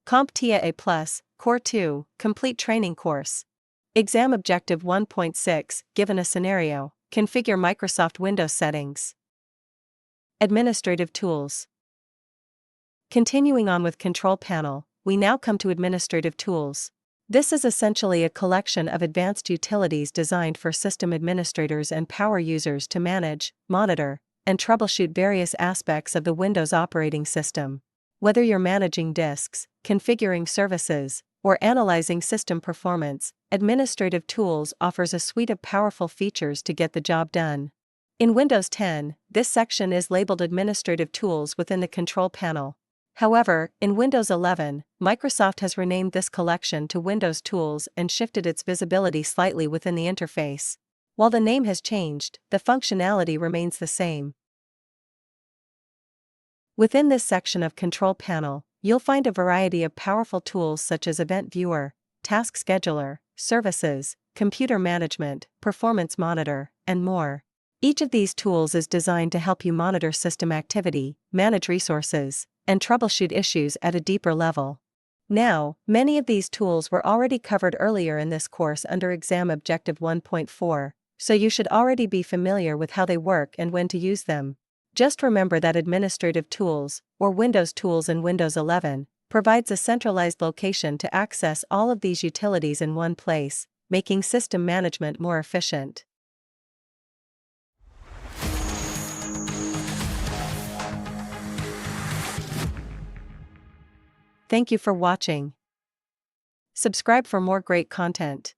CompTIA A Core 2 Complete Training Course. Exam Objective 1.6 Given a scenario, configure Microsoft Windows settings. Administrative Tools. Continuing on with Control Panel, we now come to Administrative Tools. This is essentially a collection of advanced utilities designed for system administrators and power users to manage, monitor, and troubleshoot various aspects of the Windows operating system. Whether you're managing disks, configuring services, or analyzing system performance, Administrative Tools offers a suite of powerful features to get the job done. In Windows 10, this section is labeled Administrative Tools within the Control Panel. However, in Windows 11, Microsoft has renamed this collection to Windows Tools and shifted its visibility slightly within the interface. While the name has changed, the functionality remains the same. Within this section of Control Panel, you'll find a variety of powerful tools such as Event Viewer, Task Scheduler, Services, Computer Management, Performance Monitor, and more. Each of these tools is designed to help you monitor system activity, manage resources, and troubleshoot issues at a deeper level. Now, many of these tools were already covered earlier in this course under Exam Objective 1.4, so you should already be familiar with how they work and when to use them. Just remember that Administrative Tools, or Windows Tools in Windows 11, provides a centralized location to access all of these utilities in one place, making system management more efficient. Thank you for watching. Subscribe for more great content.